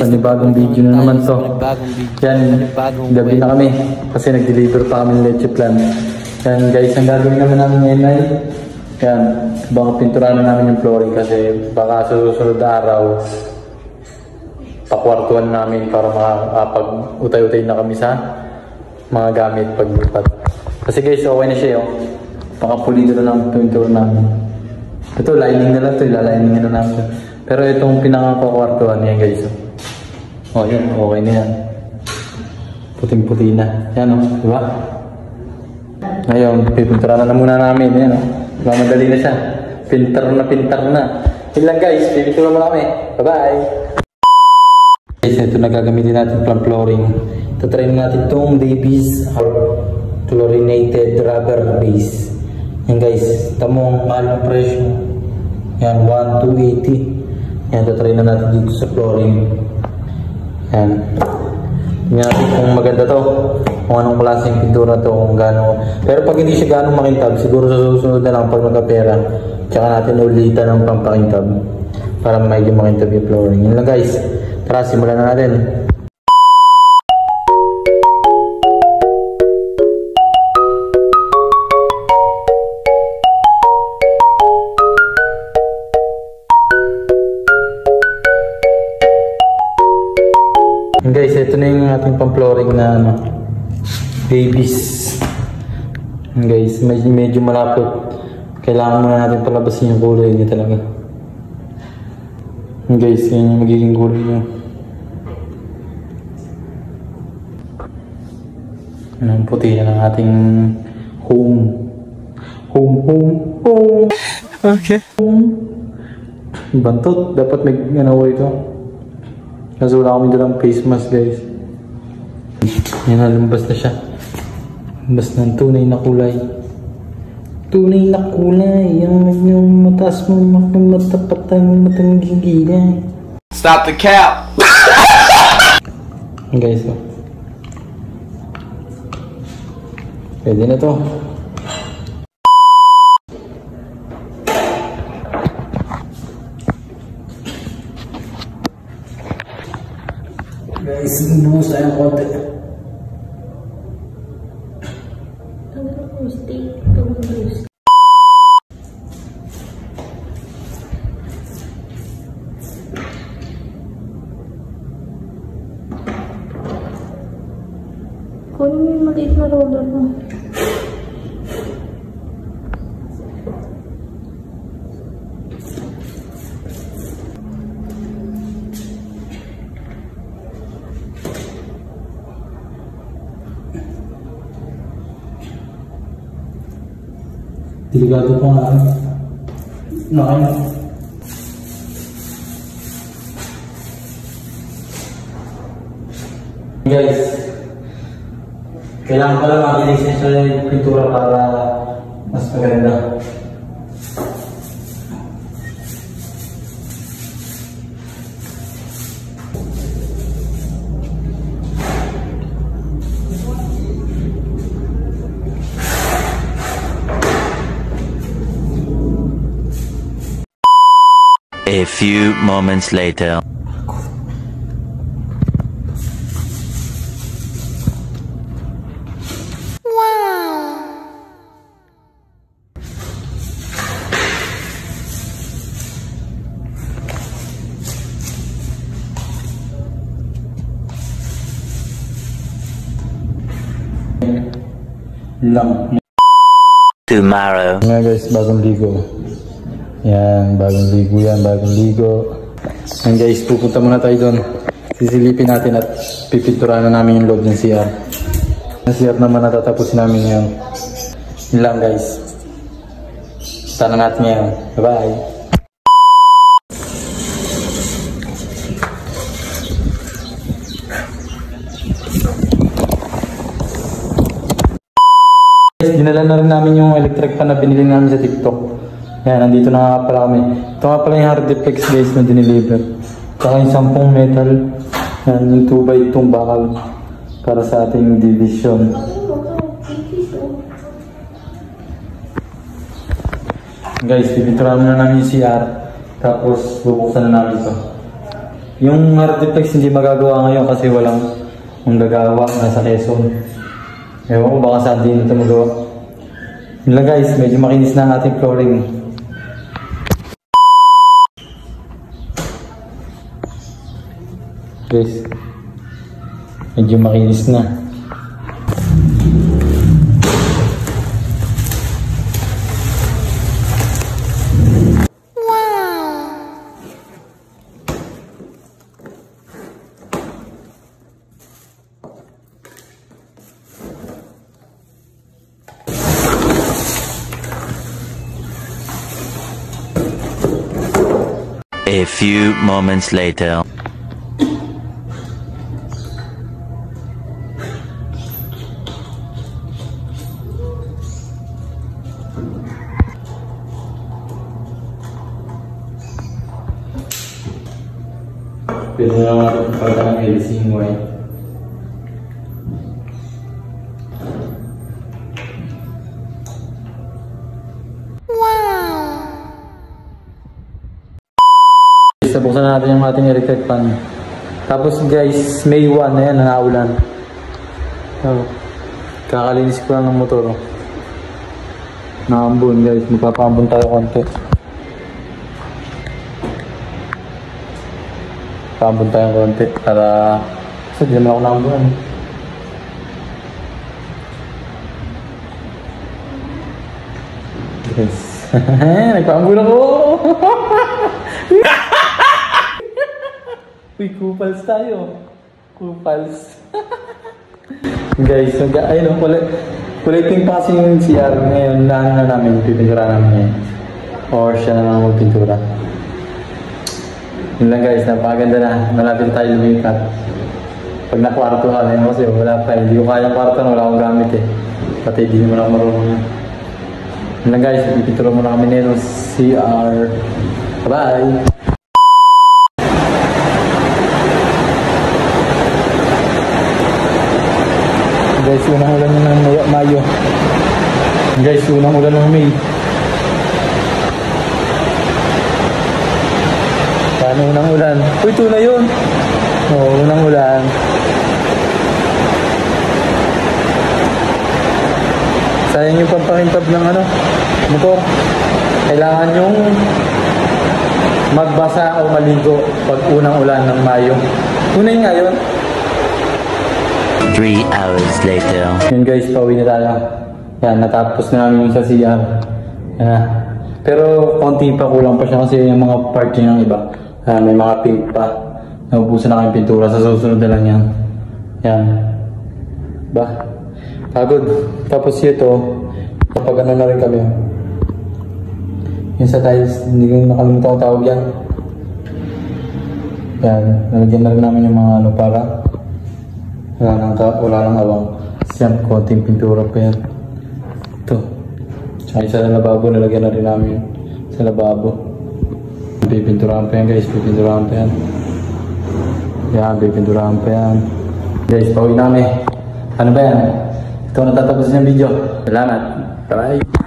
panibagong video na naman to. Yan, gabi na kami kasi nag-deliver pa kami ng leche plan. Yan guys, ang gagawin naman namin ngayon ay yan, baka pinturahan na namin yung flooring kasi baka sa susunod na araw pakwartuhan namin para makapag-utay-utay na kami sa mga gamit paglipat. Kasi guys, okay na siya, oh. Makapulido na lang pintura namin. Ito, lining na lang ito, ilalining na namin. Pero itong pinakakwartuhan yan guys, oh yan, okay na yan. Puting-puti na. Yan, oh, diba? Ngayon, pipinturahan na muna namin. Yan, oh. Mamadali na siya. Pintar na. Yun lang guys, pipinturahan mo kami. Bye-bye! Guys, ito na gagamitin natin pang flooring. Tatry natin itong Davies Chlorinated Rubber Base. Yan guys, tamong mahal ng presyo. Yan, 1,280. Yan, tatry na natin dito sa flooring. Yan. Tingnan natin kung maganda to. Kung anong klaseng pintura to, kung gano'n. Pero pag hindi siya gano'ng makintab, siguro sa susunod na lang pag nagkapera, tsaka natin ulitan ng pampakintab para medyo makintab yung flooring. Yun lang guys. Tara, simulan na natin. Guys, ito na yung ating pang-flooring na ano, Davies. Guys, medyo malapot. Kailangan muna natin palabasin yung kulay niya talaga. Guys, yan yung magiging kulay niya. Ang puti na ng ating home. Okay. Bantot, dapat may ganawa ito. Kasi wala kami dalang face mask guys. Yan na, lumbas na siya. Lumbas ng tunay na kulay. Tunay na kulay. Yung mataas mo, matapatang matangigilay. Stop the cap! Guys, oh. Pwede na to. Guys, buhos na yung konti. Kunin mo yung maliit na roller mo. Delikado po nga. Nakain. Guys, kailangan pala makinig sa pintura para mas maganda. A few moments later. Lang. Tomorrow. Nga guys, bagong ligo. Yan, bagong ligo yan, bagong ligo. Yan guys, pupunta muna tayo doon. Sisilipin natin at pipinturahan na namin yung loob ng CR. Yung CR naman natatapos namin ngayon. Yun lang guys. Sana natin ngayon. Bye-bye. Dinala na rin namin yung electric fan na binili namin sa TikTok. Yan, nandito na nga pala kami. Ito nga pala yung hard defects guys na diniliver. Saka yung 10 metal. Yan, yung 2x2 bakal para sa ating division. Guys, pipinturahan na namin yung CR. Tapos bubuksan na namin ito. Yung Artiflex hindi magagawa ngayon kasi walang gagawa nasa Quezon. Ewan ko baka saan din ito magawa. Yun lang guys, medyo makinis na ang ating flooring. Guys, medyo makinis na. A few moments later. Pwede na lang natin pagka ng LCing white. Buksan na natin yung ating electric fan. Tapos guys, May 1 na yan, nanaulan. So, kakalinis ko lang ng motor. Naambon guys, magpapaambon tayo konti. Paambon tayo konti para... Kasi di naman ako naambunan. Guys, nagpaambon ako! Uy, kupals tayo. Kupals. Guys, ayun o, collecting pa kasi yung CR ngayon. Lahan na namin, pipintura namin ngayon. Or siya na lang magpintura. Yun lang guys, napakaganda na. Malapit tayo lumipat. Pag nakwarto ka na yun kasi wala pa. Hindi ko kayang kwarto na wala akong gamit eh. Pati hindi naman ako marunong yan. Yun lang guys, pipintura muna kami ngayon ng CR. Bye! Guys, unang ulan ng Mayo. Guys, unang ulan ng May. Paano unang ulan? Uy, ito na yun. Oo, unang ulan. Sayang yung pampakintab ng motor. Kailangan yung magbasa o maligo pag unang ulan ng Mayo. Tunay nga yun. 3 hours later. Yun guys, pauwi na tayo. Yan, natapos na namin yung sa CR. Yan na. Pero konti pa, kulang pa siya kasi yung mga part niya ng iba. May mga pink pa. Naubusan na kayong pintura. Sa susunod na lang yan. Yan. Ba? Pagod. Tapos ito, kapag na rin kami. Yung sa tiles, hindi ko nakalimutan ko tawag yan. Yan. Nalagyan na rin namin yung mga para wala nang awang. Siyang konting pintura pa yan. Ito. Tsaka sa lababo, nalagyan na rin namin sa lababo. Pipinturahan pa yan guys, pipinturahan pa yan. Yan, pipinturahan pa yan. Guys, pauwi namin. Ano ba yan? Ito natatapos yung video. Salamat. Bye!